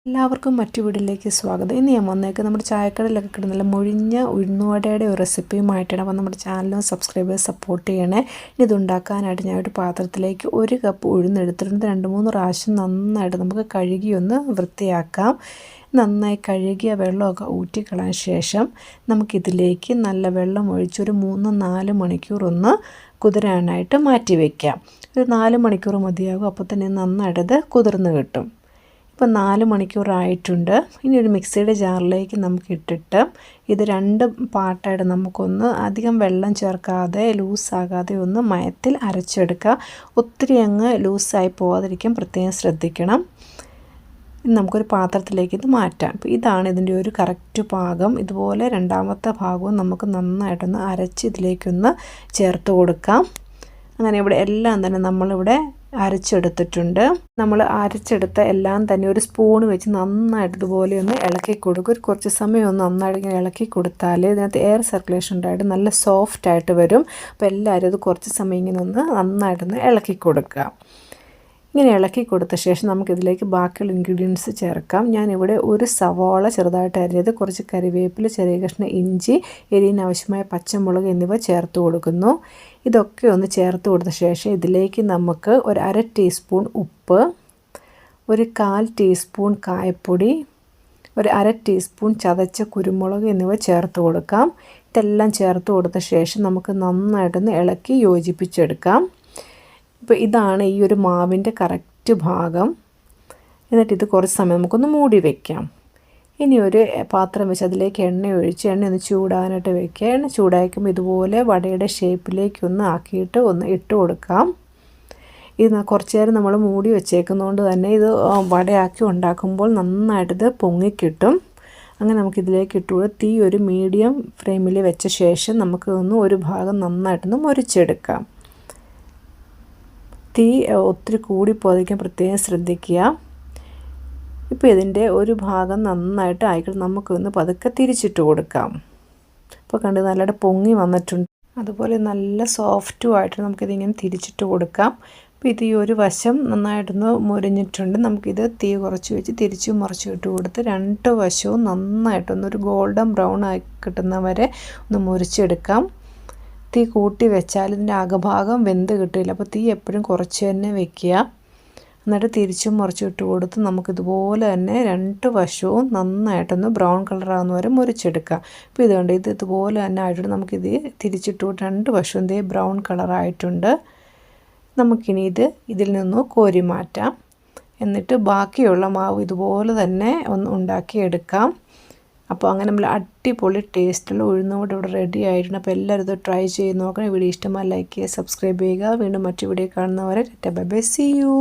എല്ലാവർക്കും മറ്റു വീട്ടിലേക്ക് സ്വാഗതം. ഇന്ന് ഞാൻ വന്നേക്ക് നമ്മുടെ ചായക്കടയിലൊക്കെ കിട്ടുന്ന മൊഴിഞ്ഞ ഉഴുന്നുവടയുടെ ഒരു റെസിപ്പിയുമായിട്ടാണ്. അപ്പോൾ നമ്മുടെ ചാനലും സബ്സ്ക്രൈബേഴ്സ് സപ്പോർട്ട് ചെയ്യണേ. ഇത് ഉണ്ടാക്കാനായിട്ട് ഞാൻ ഒരു പാത്രത്തിലേക്ക് 1 കപ്പ് ഉഴുന്നെടുത്തിട്ടുണ്ട്. 2-3 പ്രാവശ്യം നന്നായിട്ട് നമുക്ക് കഴുകി ഒന്ന് വൃത്തിയാക്കാം. നന്നായി കഴുകിയ വെള്ളമൊക്കെ ഊറ്റിക്കളയാൻ ശേഷം നമുക്കിതിലേക്ക് നല്ല വെള്ളം ഒഴിച്ചൊരു 3-4 മണിക്കൂർ ഒന്ന് കുതിരാനായിട്ട് മാറ്റി വയ്ക്കാം. ഒരു 4 മണിക്കൂർ മതിയാകും. അപ്പോൾ തന്നെ നന്നായിട്ടത് കുതിർന്ന് കിട്ടും. ഇപ്പോൾ 4 മണിക്കൂറായിട്ടുണ്ട്. ഇനി ഒരു മിക്സിയുടെ ജാറിലേക്ക് നമുക്ക് ഇട്ടിട്ട് ഇത് 2 പാർട്ടായിട്ട് നമുക്കൊന്ന് അധികം വെള്ളം ചേർക്കാതെ ലൂസാകാതെ ഒന്ന് മയത്തിൽ അരച്ചെടുക്കുക. ഒത്തിരി അങ്ങ് ലൂസായി പോകാതിരിക്കാൻ പ്രത്യേകം ശ്രദ്ധിക്കണം. ഇനി നമുക്കൊരു പാത്രത്തിലേക്ക് ഇത് മാറ്റാം. അപ്പോൾ ഇതാണ് ഇതിൻ്റെ ഒരു കറക്റ്റ് പാകം. ഇതുപോലെ രണ്ടാമത്തെ ഭാഗവും നമുക്ക് നന്നായിട്ടൊന്ന് അരച്ച് ഇതിലേക്കൊന്ന് ചേർത്ത് കൊടുക്കാം. അങ്ങനെ ഇവിടെ എല്ലാം തന്നെ നമ്മളിവിടെ അരച്ചെടുത്തിട്ടുണ്ട്. നമ്മൾ അരച്ചെടുത്ത എല്ലാം തന്നെ ഒരു സ്പൂൺ വെച്ച് നന്നായിട്ട് ഇതുപോലെ ഒന്ന് ഇളക്കി കൊടുക്കും. ഒരു കുറച്ച് സമയം ഒന്ന് നന്നായിട്ട് ഇങ്ങനെ ഇളക്കി കൊടുത്താൽ ഇതിനകത്ത് എയർ സർക്കുലേഷൻ ഉണ്ടായിട്ട് നല്ല സോഫ്റ്റായിട്ട് വരും. അപ്പോൾ എല്ലാവരും ഇത് കുറച്ച് സമയം ഇങ്ങനെ ഒന്ന് നന്നായിട്ടൊന്ന് ഇളക്കി കൊടുക്കുക. ഇങ്ങനെ ഇളക്കി കൊടുത്ത ശേഷം നമുക്കിതിലേക്ക് ബാക്കിയുള്ള ഇൻഗ്രീഡിയൻസ് ചേർക്കാം. ഞാനിവിടെ ഒരു സവാള ചെറുതായിട്ട് അരിഞ്ഞത്, കുറച്ച് കറിവേപ്പില, ചെറിയ കഷ്ണം ഇഞ്ചി, എരിവിനാവശ്യമായ പച്ചമുളക് എന്നിവ ചേർത്ത് കൊടുക്കുന്നു. ഇതൊക്കെ ഒന്ന് ചേർത്ത് കൊടുത്ത ശേഷം ഇതിലേക്ക് നമുക്ക് ഒരു 1/2 ടീസ്പൂൺ ഉപ്പ്, ഒരു 1/4 ടീസ്പൂൺ കായപ്പൊടി, ഒരു 1/2 ടീസ്പൂൺ ചതച്ച കുരുമുളക് എന്നിവ ചേർത്ത് കൊടുക്കാം. ഇതെല്ലാം ചേർത്ത് കൊടുത്ത ശേഷം നമുക്ക് നന്നായിട്ടൊന്ന് ഇളക്കി യോജിപ്പിച്ചെടുക്കാം. ഇപ്പോൾ ഇതാണ് ഈ ഒരു മാവിൻ്റെ കറക്റ്റ് ഭാഗം. എന്നിട്ട് ഇത് കുറച്ച് സമയം നമുക്കൊന്ന് മൂടി വയ്ക്കാം. ഇനി ഒരു പാത്രം വെച്ച് അതിലേക്ക് എണ്ണ ഒഴിച്ച് എണ്ണ ഒന്ന് ചൂടാനായിട്ട് വെക്കുക. എണ്ണ ചൂടാക്കുമ്പോൾ ഇതുപോലെ വടയുടെ ഷേപ്പിലേക്കൊന്ന് ആക്കിയിട്ട് ഒന്ന് ഇട്ട് കൊടുക്കാം. ഇത് കുറച്ച് നേരം നമ്മൾ മൂടി വെച്ചേക്കുന്നതുകൊണ്ട് തന്നെ ഇത് വടയാക്കി ഉണ്ടാക്കുമ്പോൾ നന്നായിട്ടിത് പൊങ്ങിക്കിട്ടും. അങ്ങനെ നമുക്കിതിലേക്ക് ഇട്ടുകൂടെ തീ ഒരു മീഡിയം ഫ്ലെയിമിൽ വെച്ച ശേഷം നമുക്ക് ഒരു ഭാഗം നന്നായിട്ടൊന്ന് മുരിച്ചെടുക്കാം. തീ ഒത്തിരി കൂടിപ്പോകാതിരിക്കാൻ പ്രത്യേകം ശ്രദ്ധിക്കുക. ഇപ്പോൾ ഇതിൻ്റെ ഒരു ഭാഗം നന്നായിട്ട് ആയിക്കോട്ടെ, നമുക്കൊന്ന് പതുക്കെ തിരിച്ചിട്ട് കൊടുക്കാം. ഇപ്പോൾ കണ്ട് നല്ലതായിട്ട് പൊങ്ങി വന്നിട്ടുണ്ട്. അതുപോലെ നല്ല സോഫ്റ്റുമായിട്ട് നമുക്കിതിങ്ങനെ തിരിച്ചിട്ട് കൊടുക്കാം. അപ്പോൾ ഇത് ഈ ഒരു വശം നന്നായിട്ടൊന്ന് മുരിഞ്ഞിട്ടുണ്ട്. നമുക്കിത് തീ കുറച്ച് വെച്ച് തിരിച്ചും മറിച്ചും ഇട്ട് കൊടുത്ത് 2 വശവും നന്നായിട്ടൊന്നൊരു ഗോൾഡൻ ബ്രൗൺ ആയി കിട്ടുന്നവരെ ഒന്ന് മുരിച്ചെടുക്കാം. തീ കൂട്ടി വെച്ചാൽ ഇതിൻ്റെ അകഭാഗം വെന്ത് കിട്ടില്ല. അപ്പോൾ തീ എപ്പോഴും കുറച്ച് തന്നെ വെക്കുക. എന്നിട്ട് തിരിച്ചും മറിച്ചും ഇട്ട് കൊടുത്ത് നമുക്കിതുപോലെ തന്നെ 2 വശവും നന്നായിട്ടൊന്ന് ബ്രൗൺ കളറാകുന്ന വരെ മുറിച്ചെടുക്കുക. അപ്പോൾ ഇതുകൊണ്ട് ഇതുപോലെ തന്നെ ആയിട്ടുണ്ട്. നമുക്കിത് തിരിച്ചിട്ട് 2 വശവും ഇതേ ബ്രൗൺ കളറായിട്ടുണ്ട്. നമുക്കിനി ഇതിൽ നിന്ന് കോരി മാറ്റാം. എന്നിട്ട് ബാക്കിയുള്ള മാവ് ഇതുപോലെ തന്നെ ഒന്ന് ഉണ്ടാക്കിയെടുക്കാം. അപ്പോൾ അങ്ങനെ നമ്മൾ അടിപൊളി ടേസ്റ്റുള്ള ഉഴുന്നുവട ഇവിടെ റെഡി ആയിട്ടുണ്ട്. അപ്പോൾ എല്ലാവരും ഇത് ട്രൈ ചെയ്ത് നോക്കണം. വീഡിയോ ഇഷ്ടമായി ലൈക്ക് ചെയ്യുക, സബ്സ്ക്രൈബ് ചെയ്യുക. വീണ്ടും മറ്റു വീഡിയോ കാണുന്നവരെ ബൈ ബൈ, സീ യു.